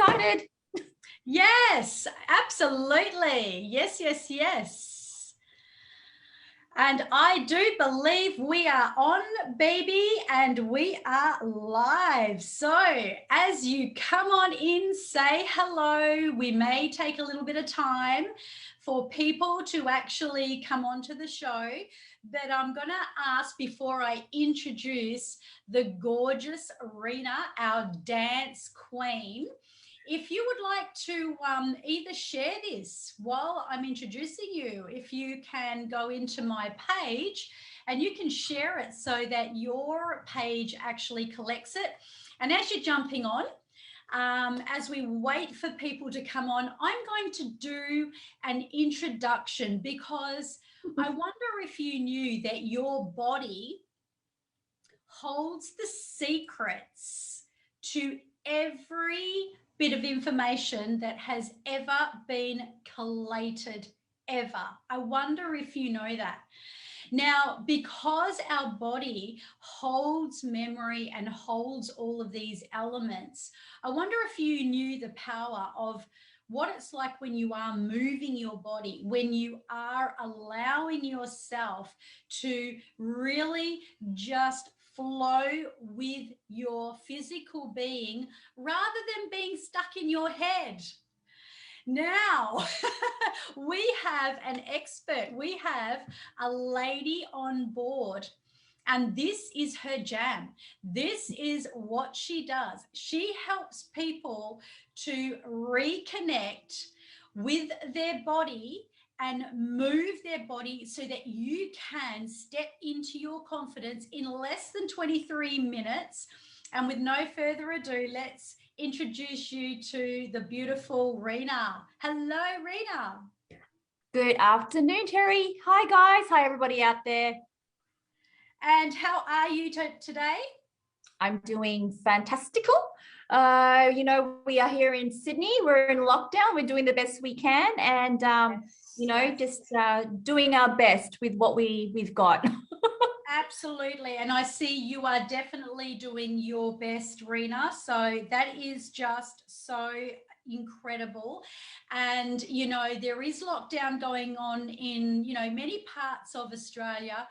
started? Yes, absolutely. Yes, yes, yes. And I do believe we are on, baby, and we are live. So as you come on in, say hello. We may take a little bit of time for people to actually come onto the show, but I'm going to ask before I introduce the gorgeous Reena, our dance queen, if you would like to either share this while I'm introducing you, if you can go into my page and you can share it so that your page actually collects it. And as you're jumping on, as we wait for people to come on, I'm going to do an introduction because I wonder if you knew that your body holds the secrets to every bit of information that has ever been collated, ever. I wonder if you know that. Now, because our body holds memory and holds all of these elements, I wonder if you knew the power of what it's like when you are moving your body, when you are allowing yourself to really just flow with your physical being rather than being stuck in your head. Now, we have an expert. We have a lady on board, and this is her jam. This is what she does. She helps people to reconnect with their body and move their body so that you can step into your confidence in less than 23 minutes. And with no further ado, let's introduce you to the beautiful Reena. Hello, Reena. Good afternoon, Terry. Hi, guys. Hi, everybody out there. And how are you today? I'm doing fantastical. We are here in Sydney. We're in lockdown. We're doing the best we can, and just doing our best with what we've got. Absolutely. And I see you are definitely doing your best, Reena. So that is just so incredible. And, there is lockdown going on in, many parts of Australia.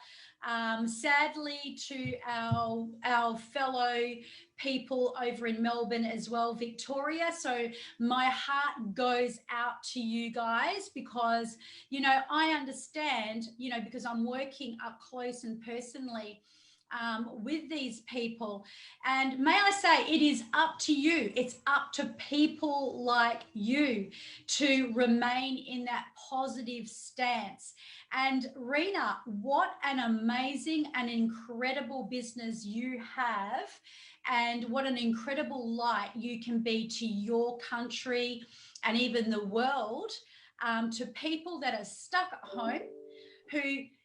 Sadly, to our fellow people over in Melbourne as well, Victoria. So my heart goes out to you guys because, I understand, because I'm working up close and personally with these people. And may I say, it is up to you. It's up to people like you to remain in that positive stance. And Reena, what an amazing and incredible business you have, and what an incredible light you can be to your country and even the world, to people that are stuck at home who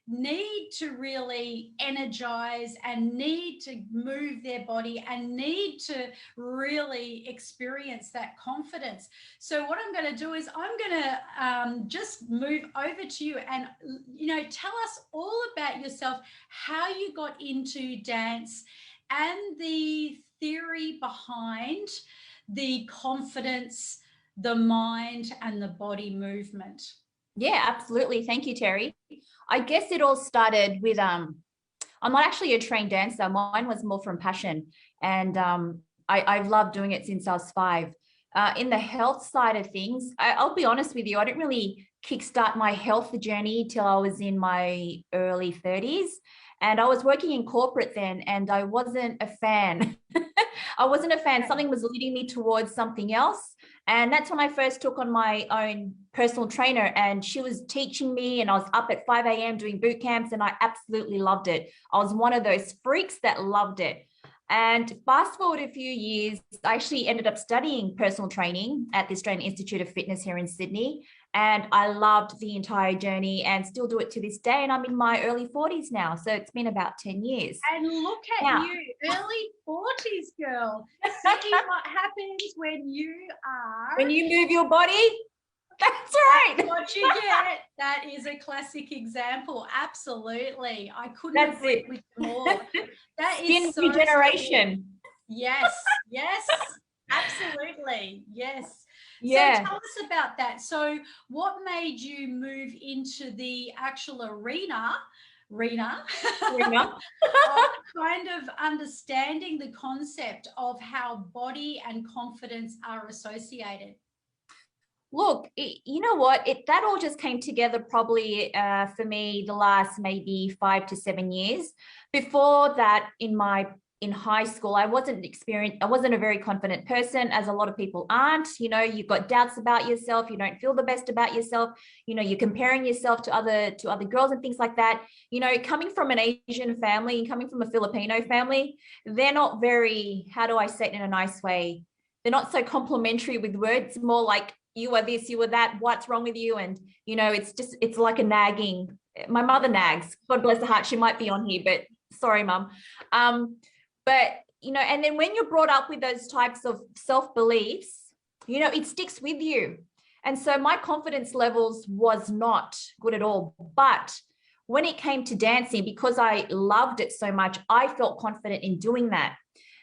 need to really energize and need to move their body and need to really experience that confidence. So what I'm going to do is I'm going to just move over to you and, tell us all about yourself, how you got into dance and the theory behind the confidence, the mind and the body movement. Yeah, absolutely. Thank you, Terry. I guess it all started with, I'm not actually a trained dancer. Mine was more from passion. And I've loved doing it since I was 5. In the health side of things, I'll be honest with you, I didn't really kickstart my health journey till I was in my early 30s. And I was working in corporate then, and I wasn't a fan. I wasn't a fan. Something was leading me towards something else. And that's when I first took on my own personal trainer, and she was teaching me, and I was up at 5 a.m. doing boot camps, and I absolutely loved it. I was one of those freaks that loved it. And fast forward a few years, I actually ended up studying personal training at the Australian Institute of Fitness here in Sydney. And I loved the entire journey and still do it to this day. And I'm in my early 40s now. So it's been about 10 years. And look at you, early 40s, girl. See what happens when you are... When you move your body. That's right. That's what you get. That is a classic example. Absolutely. I couldn't agree with you more. That is so regeneration. Yes, yes. Absolutely. Yes. So Yeah. tell us about that. So what made you move into the actual arena, Reena, Reena. of kind of understanding the concept of how body and confidence are associated? Look, you know what? That all just came together probably for me the last maybe 5 to 7 years. Before that, in high school, I wasn't experienced. I wasn't a very confident person, as a lot of people aren't. You know, you've got doubts about yourself. You don't feel the best about yourself. You know, you're comparing yourself to other girls and things like that. You know, coming from an Asian family and coming from a Filipino family, they're not very. How do I say it in a nice way? They're not so complimentary with words. More like, you are this, you are that, what's wrong with you? And, you know, it's like a nagging. My mother nags, God bless her heart. She might be on here, but sorry, mum. But, you know, and then when you're brought up with those types of self-beliefs, you know, it sticks with you. And so my confidence levels was not good at all. But when it came to dancing, because I loved it so much, I felt confident in doing that.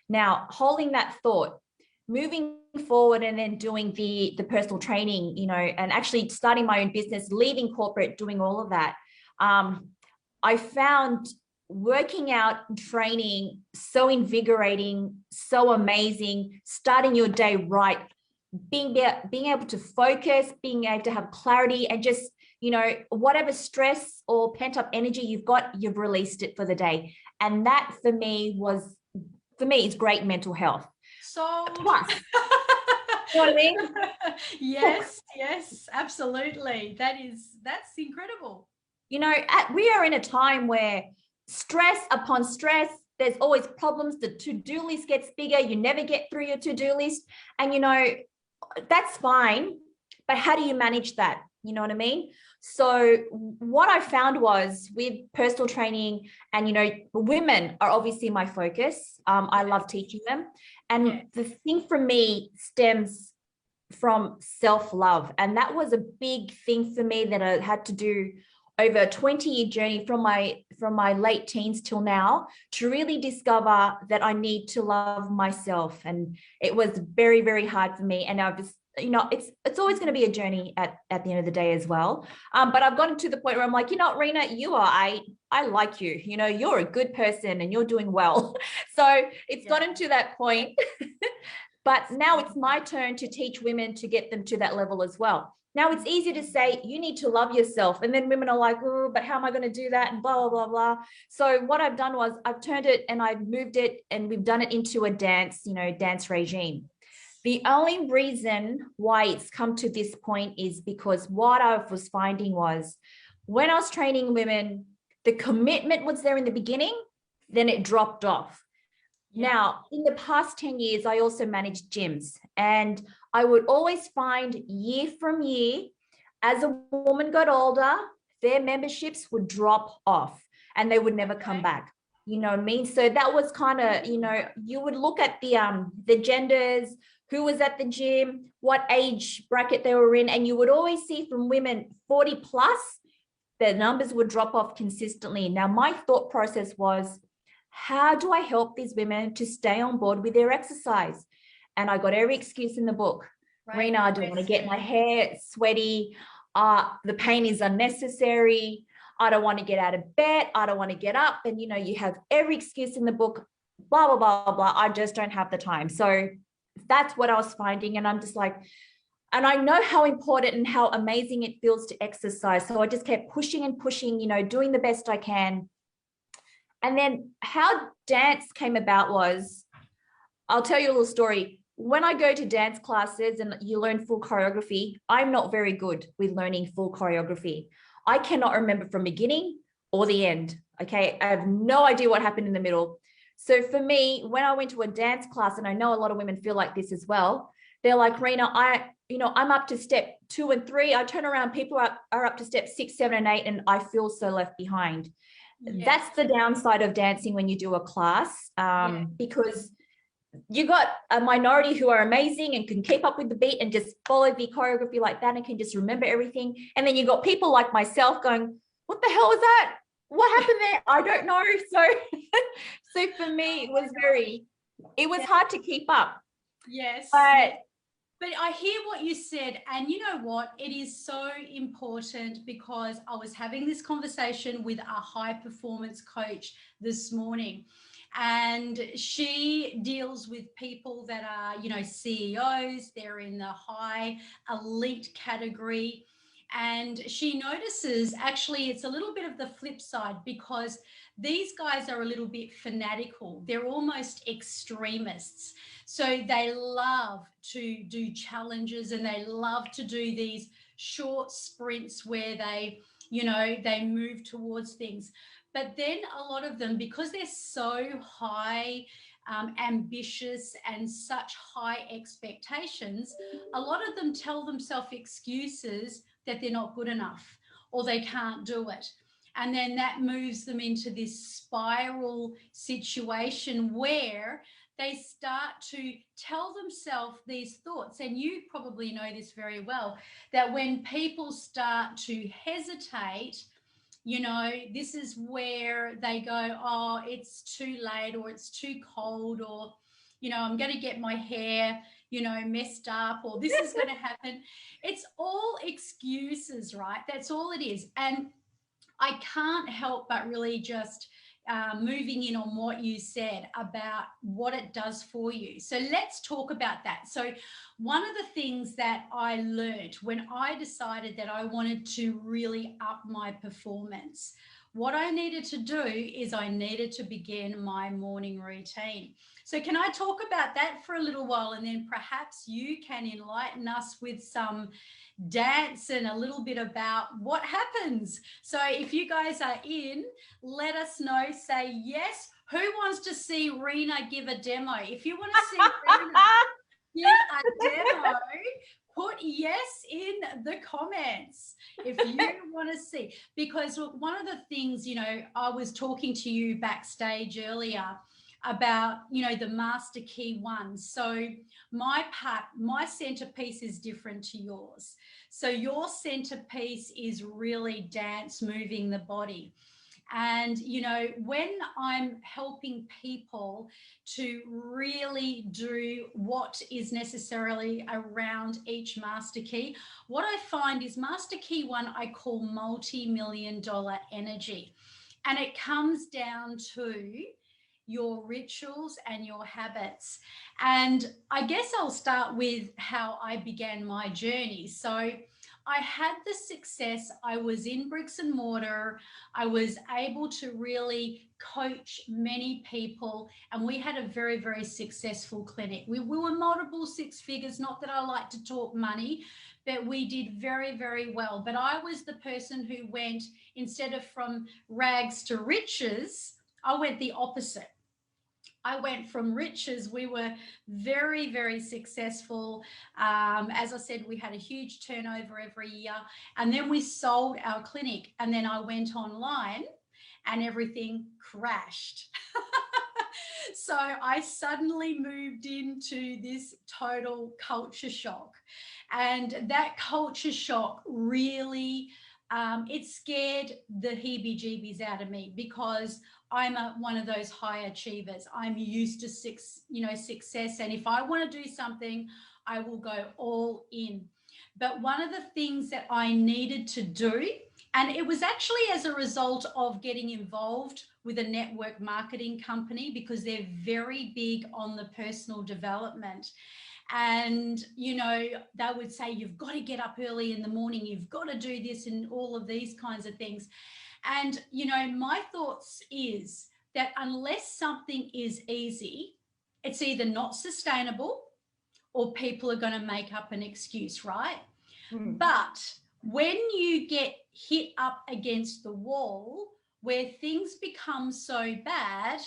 Now, holding that thought, moving forward and then doing the personal training, you know, and actually starting my own business, leaving corporate, doing all of that, I found working out and training so invigorating, so amazing, starting your day right, being able to focus, being able to have clarity, and just, you know, whatever stress or pent up energy you've got, you've released it for the day. And that for me is great mental health. So Plus, you know what I mean? Yes, yes, absolutely. That's incredible. You know, we are in a time where stress upon stress, there's always problems. The to-do list gets bigger. You never get through your to-do list. And, you know, that's fine. But how do you manage that? You know what I mean? So what I found was with personal training, and, you know, women are obviously my focus. I love teaching them. And the thing for me stems from self-love. And that was a big thing for me that I had to do over a 20-year journey from my late teens till now, to really discover that I need to love myself. And it was very, very hard for me. And I was, you know, it's always going to be a journey at the end of the day as well. But I've gotten to the point where I'm like, you know, Reena, I like you, you know, you're a good person and you're doing well. So it's gotten to that point. But now it's my turn to teach women to get them to that level as well. Now it's easy to say you need to love yourself, and then women are like, oh, but how am I going to do that? And blah, blah, blah, blah. So what I've done was I've turned it and I've moved it, and we've done it into a dance, you know, dance regime. The only reason why it's come to this point is because what I was finding was when I was training women, the commitment was there in the beginning, then it dropped off. Now, in the past 10 years, I also managed gyms, and I would always find year from year, as a woman got older, their memberships would drop off and they would never come back. You know what I mean? So that was kind of, you know, you would look at the genders, who was at the gym, what age bracket they were in, and you would always see from women 40 plus, their numbers would drop off consistently. Now, my thought process was, how do I help these women to stay on board with their exercise? And I got every excuse in the book. Right. Reena, I don't want to get my hair sweaty. The pain is unnecessary. I don't want to get out of bed. I don't want to get up. And, you know, you have every excuse in the book, blah, blah, blah, blah. I just don't have the time. So that's what I was finding. And I'm just like, and I know how important and how amazing it feels to exercise. So I just kept pushing and pushing, you know, doing the best I can. And then how dance came about was, I'll tell you a little story. When I go to dance classes and you learn full choreography, I'm not very good with learning full choreography. I cannot remember from beginning or the end. Okay. I have no idea what happened in the middle. So for me, when I went to a dance class, and I know a lot of women feel like this as well, they're like, Reena, I'm up to step 2 and 3. I turn around, people are up to step 6, 7, and 8, and I feel so left behind. Yes. That's the downside of dancing when you do a class, because you got a minority who are amazing and can keep up with the beat and just follow the choreography like that and can just remember everything. And then you got people like myself going, what the hell was that? What happened there? I don't know. So for me, it was hard to keep up. Yes. But But I hear what you said, and you know what? It is so important because I was having this conversation with a high performance coach this morning, and she deals with people that are, CEOs, they're in the high elite category. And she notices actually it's a little bit of the flip side because these guys are a little bit fanatical. They're almost extremists. So they love to do challenges and they love to do these short sprints where they move towards things. But then a lot of them, because they're so high, ambitious and such high expectations, a lot of them tell themselves excuses that they're not good enough or they can't do it. And then that moves them into this spiral situation where they start to tell themselves these thoughts. And you probably know this very well, that when people start to hesitate, this is where they go, oh, it's too late, or it's too cold, or, I'm going to get my hair, messed up, or this is going to happen. It's all excuses, right? That's all it is. And I can't help but really just moving in on what you said about what it does for you. So let's talk about that. So one of the things that I learned when I decided that I wanted to really up my performance, what I needed to do is I needed to begin my morning routine. So can I talk about that for a little while, and then perhaps you can enlighten us with some dance and a little bit about what happens. So if you guys are in, let us know. Say yes. Who wants to see Reena give a demo? If you want to see Reena give a demo, put yes in the comments if you want to see. Because look, one of the things, I was talking to you backstage earlier about, the master key one. So my centerpiece is different to yours. So your centerpiece is really dance, moving the body. And, when I'm helping people to really do what is necessarily around each master key, what I find is master key one, I call multi-million-dollar energy. And it comes down to your rituals and your habits. And I guess I'll start with how I began my journey. So I had the success. I was in bricks and mortar. I was able to really coach many people, and we had a very, very successful clinic. We were multiple six figures, not that I like to talk money, but we did very, very well. But I was the person who went, instead of from rags to riches, I went the opposite. I went from riches. We were very, very successful. As I said, we had a huge turnover every year. And then we sold our clinic. And then I went online and everything crashed. So I suddenly moved into this total culture shock. And that culture shock really, it scared the heebie-jeebies out of me, because I'm one of those high achievers. I'm used to success. And if I want to do something, I will go all in. But one of the things that I needed to do, and it was actually as a result of getting involved with a network marketing company, because they're very big on the personal development. And, they would say, you've got to get up early in the morning, you've got to do this and all of these kinds of things. And, my thoughts is that unless something is easy, it's either not sustainable or people are going to make up an excuse, right? But when you get hit up against the wall where things become so bad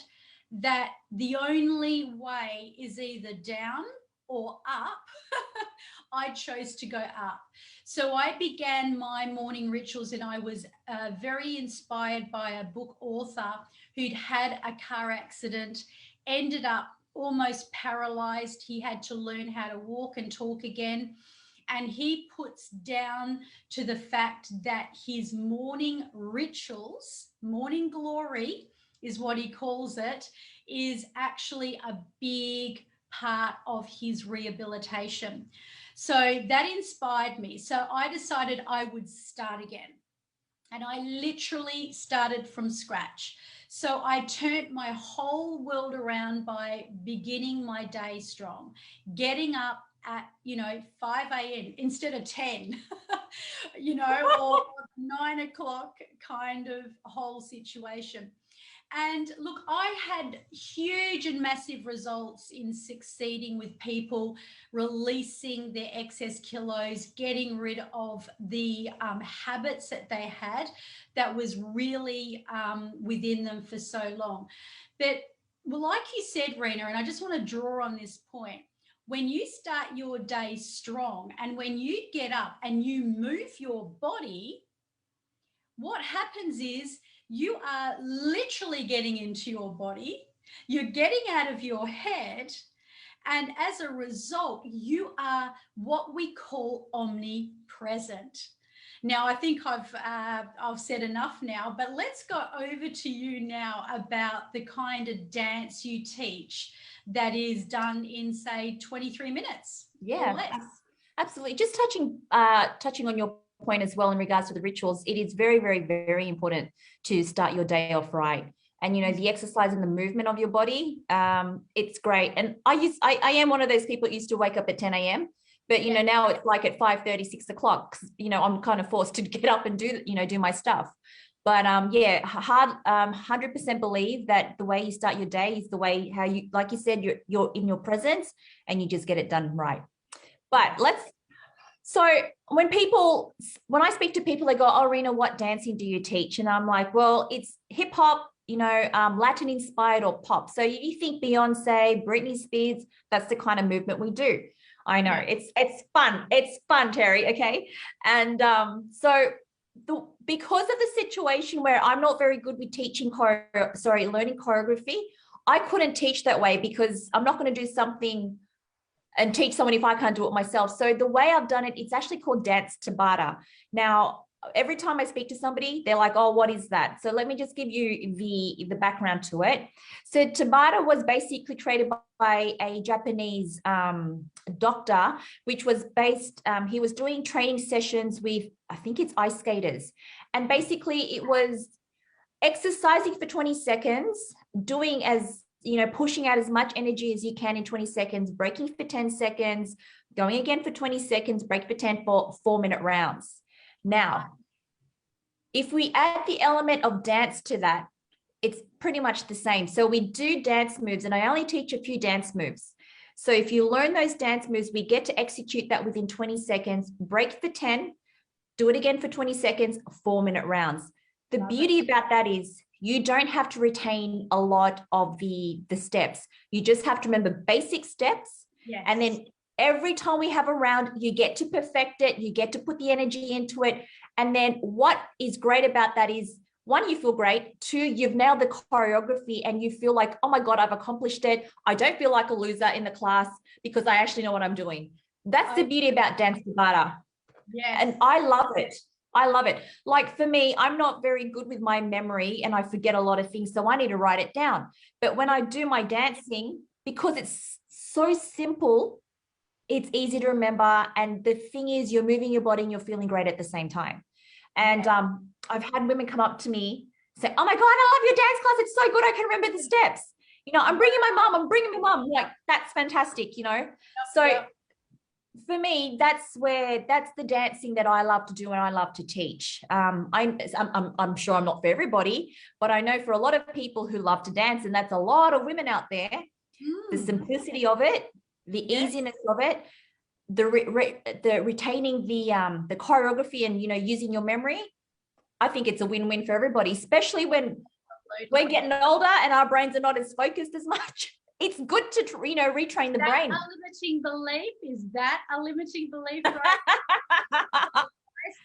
that the only way is either down or up, I chose to go up. So I began my morning rituals, and I was very inspired by a book author who'd had a car accident, ended up almost paralyzed. He had to learn how to walk and talk again. And he puts down to the fact that his morning rituals, morning glory is what he calls it, is actually a big part of his rehabilitation. So that inspired me. So I decided I would start again. And I literally started from scratch. So I turned my whole world around by beginning my day strong, getting up at, 5 a.m. instead of 10, or 9 o'clock kind of whole situation. And look, I had huge and massive results in succeeding with people releasing their excess kilos, getting rid of the habits that they had that was really within them for so long. But well, like you said, Reena, and I just want to draw on this point, when you start your day strong and when you get up and you move your body, what happens is you are literally getting into your body, you're getting out of your head, and as a result, you are what we call omnipresent. Now, I think I've said enough now, but let's go over to you now about the kind of dance you teach that is done in, say, 23 minutes. Yeah, absolutely. Just touching on your point as well in regards to the rituals, it is very, very, very important to start your day off right. And the exercise and the movement of your body, it's great. And I am one of those people that used to wake up at 10 a.m. But now it's like at 5:30, 6 o'clock. I'm kind of forced to get up and do my stuff. But 100% believe that the way you start your day is the way how you, like you said, you're in your presence and you just get it done right. But so when I speak to people, they go, "Oh, Reena, what dancing do you teach?" And I'm like, well, it's hip hop, Latin inspired or pop. So you think Beyonce, Britney Spears, that's the kind of movement we do. I know it's fun. It's fun, Terry. Okay. And because of the situation where I'm not very good with learning choreography, I couldn't teach that way because I'm not going to do something and teach someone if I can't do it myself. So the way I've done it, it's actually called Dance Tabata. Now, every time I speak to somebody, they're like, "Oh, what is that?" So let me just give you the background to it. So Tabata was basically created by a Japanese doctor, which was based, he was doing training sessions with, I think it's ice skaters. And basically it was exercising for 20 seconds, doing pushing out as much energy as you can in 20 seconds, breaking for 10 seconds, going again for 20 seconds, break for 10 for 4-minute rounds. Now, if we add the element of dance to that, it's pretty much the same. So we do dance moves, and I only teach a few dance moves. So if you learn those dance moves, we get to execute that within 20 seconds, break for 10, do it again for 20 seconds, 4-minute rounds. The beauty about that is you don't have to retain a lot of the steps. You just have to remember basic steps. Yes. And then every time we have a round, you get to perfect it. You get to put the energy into it. And then what is great about that is, one, you feel great. Two, you've nailed the choreography and you feel like, oh my God, I've accomplished it. I don't feel like a loser in the class because I actually know what I'm doing. That's the beauty about Dance Tabata. Yes. And I love it. I love it. Like for me, I'm not very good with my memory and I forget a lot of things. So I need to write it down. But when I do my dancing, because it's so simple, it's easy to remember. And the thing is, you're moving your body and you're feeling great at the same time. And I've had women come up to me, say, "Oh my God, I love your dance class. It's so good. I can remember the steps. I'm bringing my mom. I'm bringing my mom." Like, that's fantastic, So for me, that's the dancing that I love to do and I love to teach. I'm sure I'm not for everybody, but I know for a lot of people who love to dance, and that's a lot of women out there, the simplicity of it, the easiness of it, the retaining the choreography and, using your memory. I think it's a win-win for everybody, especially when we're getting older and our brains are not as focused as much. It's good to, retrain the brain. A limiting belief? Is that a limiting belief? Right? I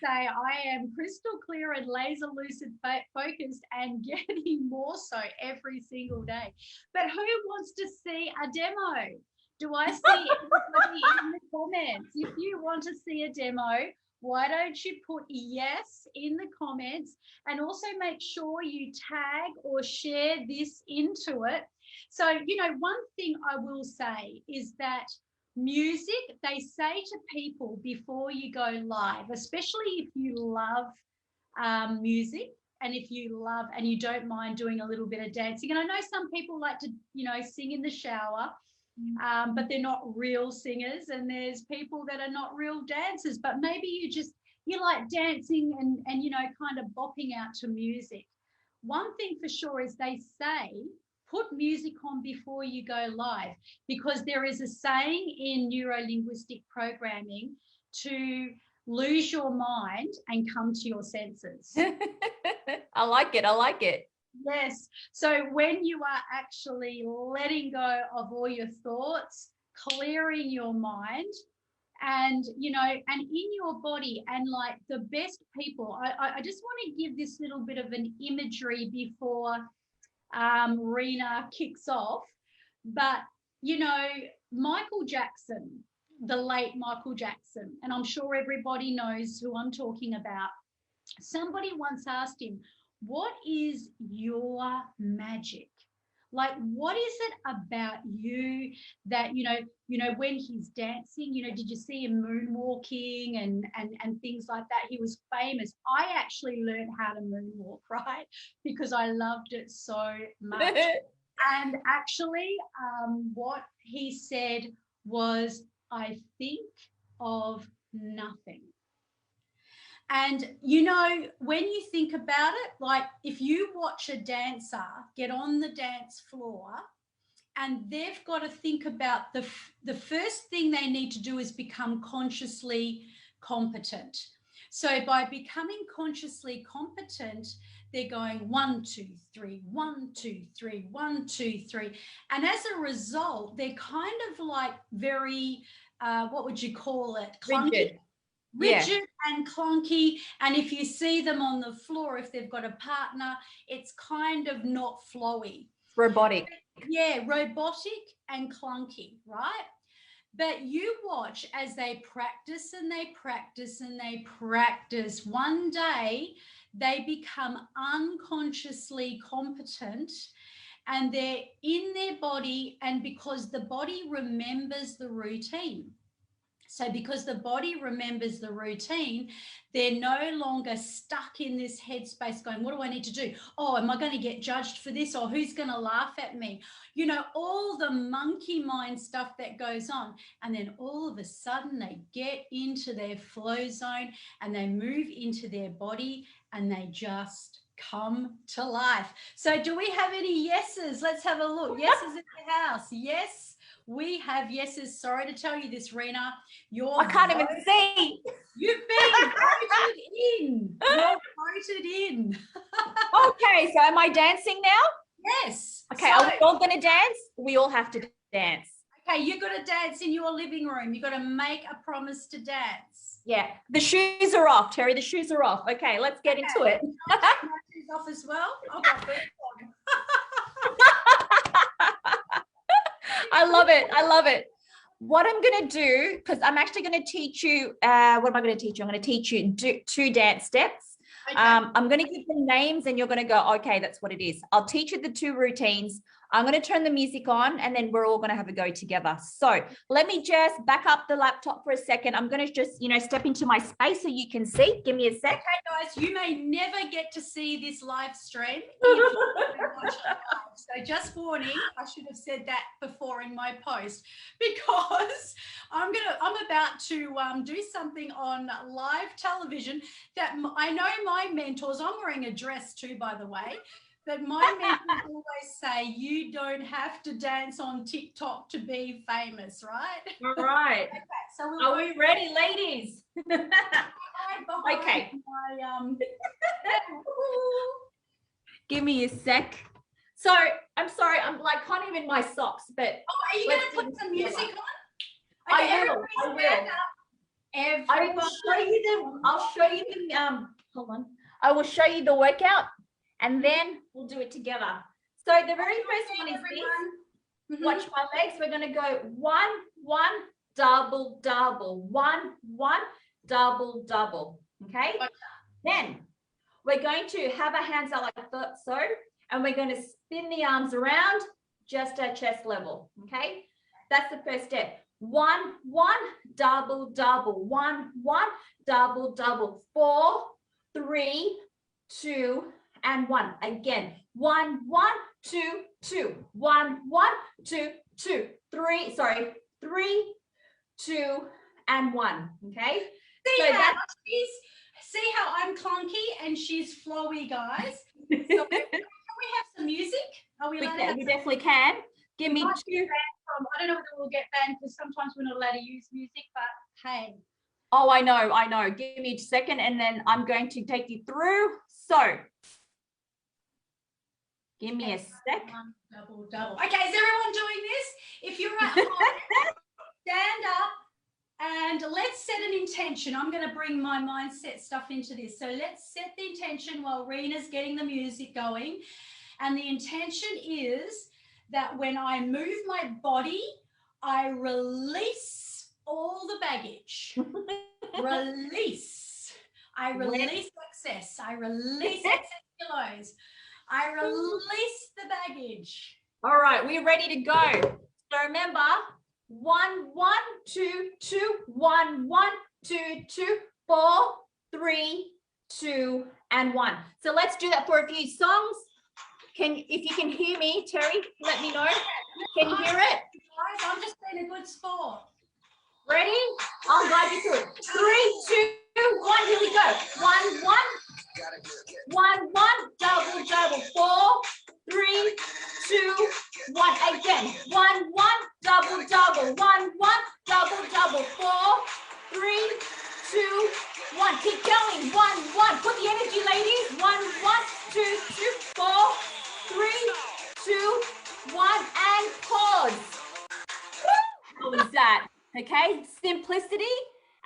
say I am crystal clear and laser lucid focused and getting more so every single day. But who wants to see a demo? Do I see everybody in the comments? If you want to see a demo, Why don't you put yes in the comments, and also make sure you tag or share this into it. So, you know, one thing I will say is that music, they say to people before you go live, especially if you love music, and if you love and you don't mind doing a little bit of dancing. And I know some people like to, you know, sing in the shower, but they're not real singers, and there's people that are not real dancers, but maybe you like dancing and you know, kind of bopping out to music. One thing for sure is they say put music on before you go live, because there is a saying in neuro-linguistic programming to lose your mind and come to your senses. I like it. I like it. Yes. So when you are actually letting go of all your thoughts, clearing your mind, and, you know, and in your body, and like the best people, I just want to give this little bit of an imagery before Reena kicks off. But, you know, Michael Jackson, the late Michael Jackson, and I'm sure everybody knows who I'm talking about. Somebody once asked him, what is your magic? Like, what is it about you that, you know, when he's dancing, you know, did you see him moonwalking and things like that? He was famous. I actually learned how to moonwalk, right? Because I loved it so much. And actually, what he said was, I think of nothing. And, you know, when you think about it, like if you watch a dancer get on the dance floor, and they've got to think about the first thing they need to do is become consciously competent. So by becoming consciously competent, they're going 1, 2, 3, 1, 2, 3, 1, 2, 3. And as a result, they're kind of like very, what would you call it? Clunky. Rigid and clunky. And if you see them on the floor, if they've got a partner, it's kind of not flowy. Robotic. Yeah, robotic and clunky, right? But you watch as they practice and they practice and they practice. One day they become unconsciously competent, and they're in their body, and because the body remembers the routine. So because the body remembers the routine, they're no longer stuck in this headspace going, what do I need to do? Oh, am I going to get judged for this? Or who's going to laugh at me? You know, all the monkey mind stuff that goes on. And then all of a sudden they get into their flow zone and they move into their body and they just come to life. So do we have any yeses? Let's have a look. Yeses in the house. Yes. We have yeses. Sorry to tell you this, Reena. I can't even see. You've been voted in. You're voted in. Okay, so am I dancing now? Yes. Okay, so, are we all going to dance? We all have to dance. Okay, you've got to dance in your living room. You've got to make a promise to dance. Yeah, the shoes are off, Terry. The shoes are off. Okay, let's get into it. I'll take my shoes off as well. I've got boots on. I love it. I love it. What I'm going to do, because I'm actually going to teach you, what am I going to teach you? I'm going to teach you two dance steps. Okay. I'm going to give the names and you're going to go, okay, that's what it is. I'll teach you the 2 routines. I'm going to turn the music on and then we're all going to have a go together. So let me just back up the laptop for a second. I'm going to just, you know, step into my space so you can see. Give me a sec. Okay, guys, you may never get to see this live stream. So just warning, I should have said that before in my post, because I'm about to do something on live television that I know my mentors, I'm wearing a dress too, by the way, but my mentors always say you don't have to dance on TikTok to be famous, right? All right. Okay, so are we ready, ladies? Okay. Give me a sec. So I'm sorry, I'm like kind of in my socks, but are you going to put some music on? Okay, I will. I'll show you the hold on. I will show you the workout and then we'll do it together. So the very first one is this. Watch my legs. We're going to go 1, 1, double, double, 1, 1, double, double. Okay. Then we're going to have our hands out like so, and we're going to spin the arms around just at chest level. Okay. That's the first step. 1, 1, double, double, 1, 1, double, double, 4, 3, 2, and 1. Again, 1, 1, 2, 2, 1, 1, 2, 2, 3, sorry, 3, 2, and 1. Okay. See how I'm clunky and she's flowy, guys. So can we have some music? Are we allowed to have we definitely can. Give me 2. I don't know whether we'll get banned because sometimes we're not allowed to use music, but hey. Oh, I know. Give me a second and then I'm going to take you through. So give me a sec. Double, double. Okay, is everyone doing this? If you're at home, stand up and let's set an intention. I'm going to bring my mindset stuff into this. So let's set the intention while Reena's getting the music going. And the intention is that when I move my body, I release all the baggage. Release. I release excess. I release excess kilos. I release the baggage. All right, we're ready to go. So remember, 1, 1, 2, 2, 1, 1, 2, 2, 4, 3, 2, and 1. So let's do that for a few songs. If you can hear me, Terry, let me know. Can you hear it? Guys, I'm just being a good sport. Ready? I'll guide you through it. 3, 2, 1, here we go. 1, 1, 1, 1, double, double, 4, 3, 2, 1. Again, 1, 1, double, double, 1, 1, double, double, 4, 3, 2, 1. Keep going. 1, 1. Put the energy, ladies. 1, 1, 2, 2, 4, 3, 2, 1, and pause. How was that? Okay, simplicity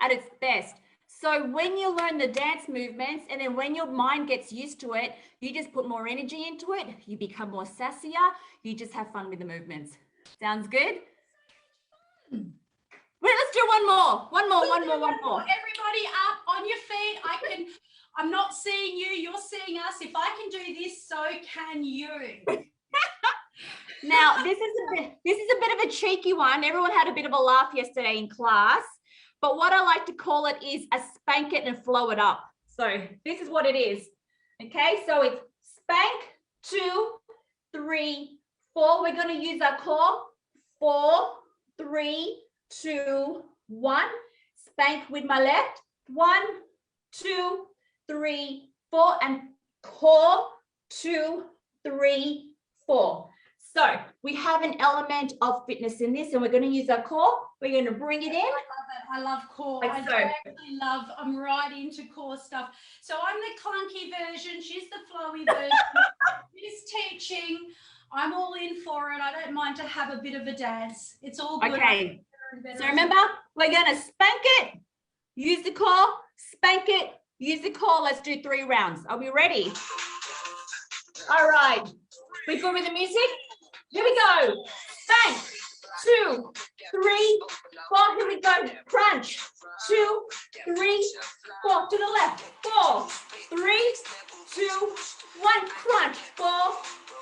at its best. So when you learn the dance movements and then when your mind gets used to it, you just put more energy into it, you become more sassier, you just have fun with the movements. Sounds good? Wait, let's do one more. One more. Everybody up on your feet. I'm not seeing you, you're seeing us. If I can do this, so can you. Now, this is a bit of a cheeky one. Everyone had a bit of a laugh yesterday in class, but what I like to call it is a spank it and flow it up. So this is what it is. Okay, so it's spank, 2, 3, 4. We're going to use our core. 4, 3, 2, 1. Spank with my left. 1, 2, 3, 4, and core. 2, 3, 4. So we have an element of fitness in this, and we're going to use our core. We're going to bring it in. I love core. Like so. I'm right into core stuff. So I'm the clunky version. She's the flowy version. She's teaching. I'm all in for it. I don't mind to have a bit of a dance. It's all good. Okay. So remember, we're going to spank it, use the core, spank it, use the core. Let's do 3 rounds. Are we ready? All right. We good with the music? Here we go. Spank. 2, 3, 4. Here we go. Crunch. 2, 3, 4. To the left. 4, 3, 2, 1. Crunch. 4,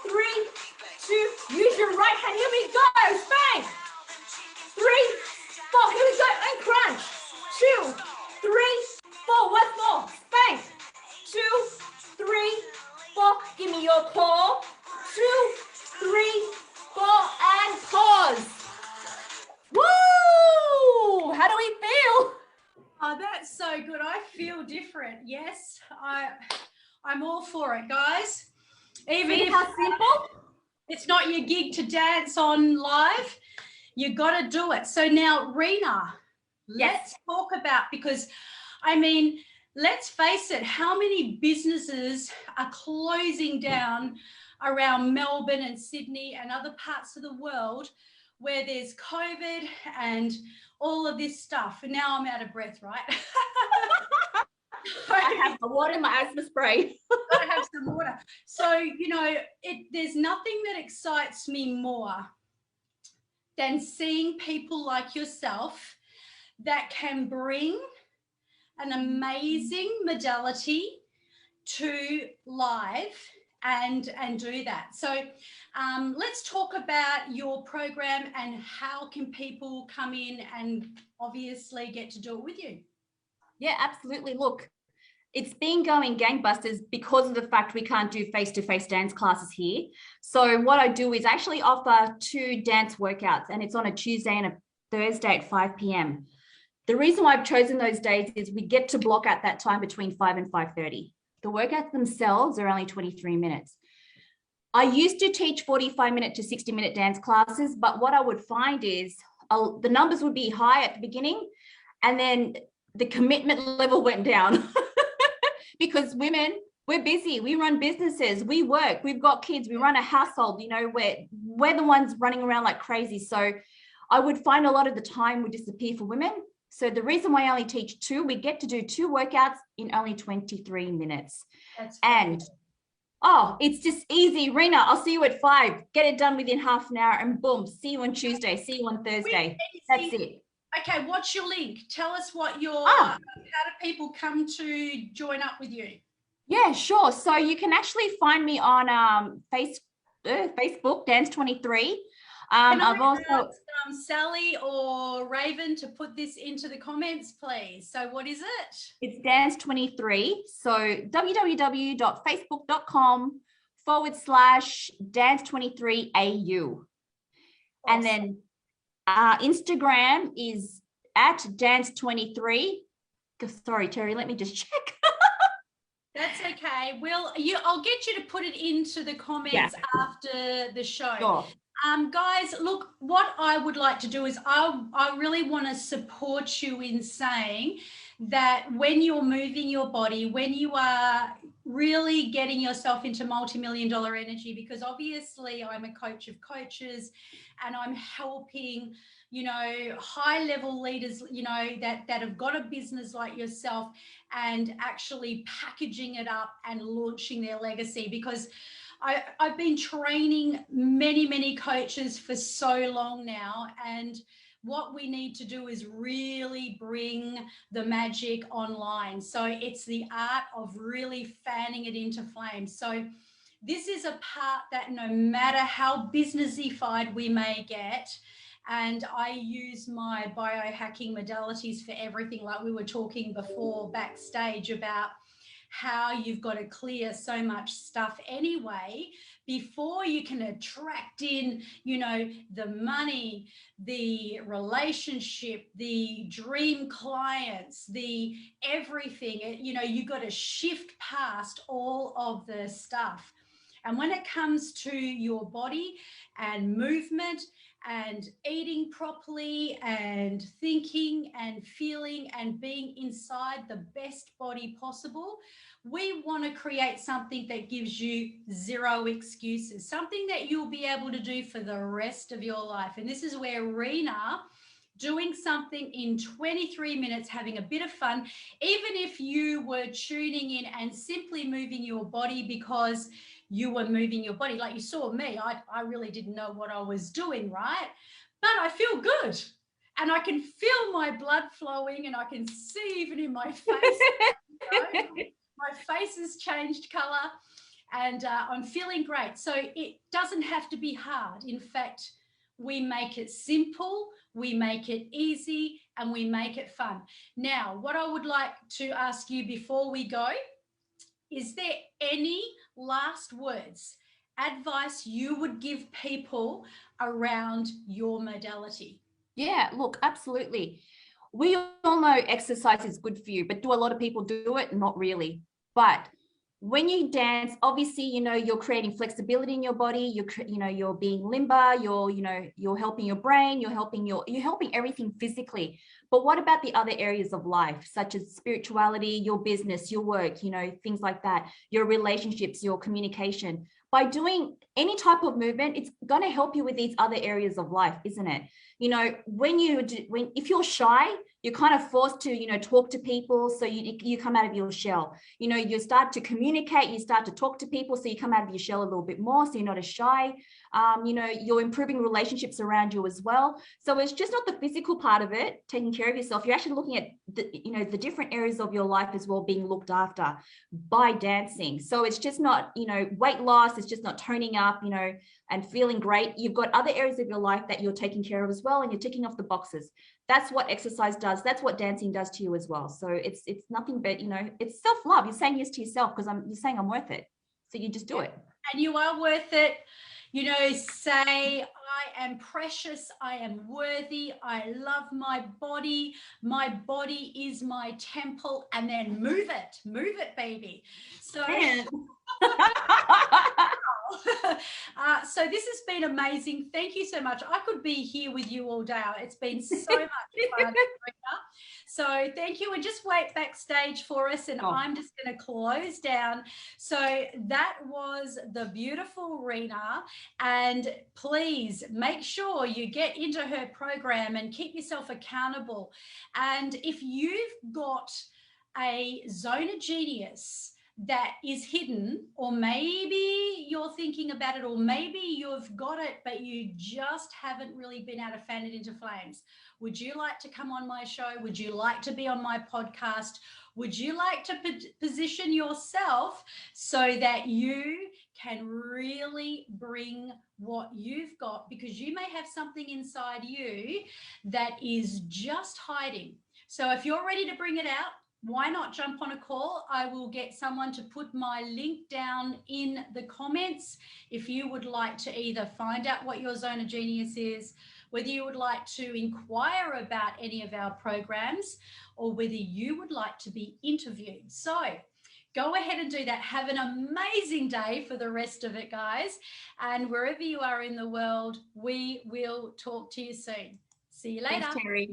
3, 2. Use your right hand. Here we go. Spank. 3, 4. Here we go. And crunch. 2, 3, 4. Once more. Spank. 2, 3, 4. Give me your core. 2, 3, 4, and pause. Woo! How do we feel? Oh, that's so good. I feel different. Yes, I'm all for it, guys. Even if how simple? It's not your gig to dance on live, you got to do it. So now, Reena, let's talk about, because I mean, let's face it, how many businesses are closing down around Melbourne and Sydney and other parts of the world where there's COVID and all of this stuff. And now I'm out of breath, right? I have the water in my asthma spray. Gotta have some water. So, you know, there's nothing that excites me more than seeing people like yourself that can bring an amazing modality to live and do that. So let's talk about your program and how can people come in and obviously get to do it with you. Yeah, absolutely. Look, it's been going gangbusters because of the fact we can't do face-to-face dance classes here. So what I do is actually offer 2 dance workouts, and it's on a Tuesday and a Thursday at 5 p.m. The reason why I've chosen those days is we get to block out that time between 5 and 5:30. The workouts themselves are only 23 minutes. I used to teach 45-minute to 60-minute dance classes, but what I would find is the numbers would be high at the beginning, and then the commitment level went down. Because women, we're busy, we run businesses, we work, we've got kids, we run a household, you know, we're the ones running around like crazy. So I would find a lot of the time would disappear for women. So the reason why I only teach 2, we get to do 2 workouts in only 23 minutes. That's and oh, it's just easy. Reena, I'll see you at 5. Get it done within half an hour and boom, see you on Tuesday, see you on Thursday. That's it. Okay, what's your link? Tell us what your, how do people come to join up with you? Yeah, sure. So you can actually find me on Facebook, Dance23. I've also asked, Sally or Raven to put this into the comments, please. So what is it? It's Dance23. So www.facebook.com/Dance23AU. Awesome. And then Instagram is at Dance23. Sorry, Terry, let me just check. That's okay. I'll get you to put it into the comments after the show. Sure. Guys, look, what I would like to do is I really want to support you in saying that when you're moving your body, when you are really getting yourself into multi-million-dollar energy, because obviously I'm a coach of coaches and I'm helping, you know, high-level leaders, you know, that have got a business like yourself and actually packaging it up and launching their legacy. Because I've been training many coaches for so long now, and what we need to do is really bring the magic online. So it's the art of really fanning it into flame. So this is a part that no matter how businessified we may get, and I use my biohacking modalities for everything, like we were talking before backstage about how you've got to clear so much stuff anyway before you can attract in, you know, the money, the relationship, the dream clients, the everything. You know, you got to shift past all of the stuff. And when it comes to your body and movement and eating properly and thinking and feeling and being inside the best body possible, we want to create something that gives you 0 excuses, something that you'll be able to do for the rest of your life. And this is where Reena, doing something in 23 minutes, having a bit of fun, even if you were tuning in and simply moving your body because you were moving your body, like you saw me, I really didn't know what I was doing, right? But I feel good and I can feel my blood flowing and I can see even in my face, you know, my face has changed color and I'm feeling great. So it doesn't have to be hard. In fact, we make it simple, we make it easy, and we make it fun. Now, what I would like to ask you before we go, is there any last words, advice you would give people around your modality? Yeah, look, absolutely. We all know exercise is good for you, but do a lot of people do it? Not really. But when you dance, obviously, you know, you're creating flexibility in your body. You're being limber. You're helping your brain. You're helping everything physically. But what about the other areas of life, such as spirituality, your business, your work, you know, things like that, your relationships, your communication? By doing any type of movement, it's going to help you with these other areas of life, isn't it? You know, if you're shy, you're kind of forced to, you know, talk to people. So you come out of your shell, you know, you start to communicate, you start to talk to people. So you come out of your shell a little bit more. So you're not as shy. You know, you're improving relationships around you as well. So it's just not the physical part of it, taking care of yourself. You're actually looking at the, you know, the different areas of your life as well being looked after by dancing. So it's just not, you know, weight loss, it's just not toning up, you know, and feeling great. You've got other areas of your life that you're taking care of as well, and you're ticking off the boxes. That's what exercise does. That's what dancing does to you as well. So it's nothing but, you know, it's self-love. You're saying yes to yourself because you're saying I'm worth it. So you just do it. And you are worth it. You know, say, I am precious, I am worthy, I love my body is my temple, and then move it, baby. So, so this has been amazing. Thank you so much. I could be here with you all day. It's been so much fun. So thank you. And just wait backstage for us, and I'm just going to close down. So that was the beautiful Reena, and please make sure you get into her program and keep yourself accountable. And if you've got a zone of genius that is hidden, or maybe you're thinking about it, or maybe you've got it but you just haven't really been able to fan it into flames, would you like to come on my show? Would you like to be on my podcast? Would you like to position yourself so that you can really bring what you've got? Because you may have something inside you that is just hiding. So if you're ready to bring it out, why not jump on a call? I will get someone to put my link down in the comments if you would like to either find out what your zone of genius is, whether you would like to inquire about any of our programs, or whether you would like to be interviewed. So go ahead and do that. Have an amazing day for the rest of it, guys. And wherever you are in the world, we will talk to you soon. See you later. Thanks, Terry.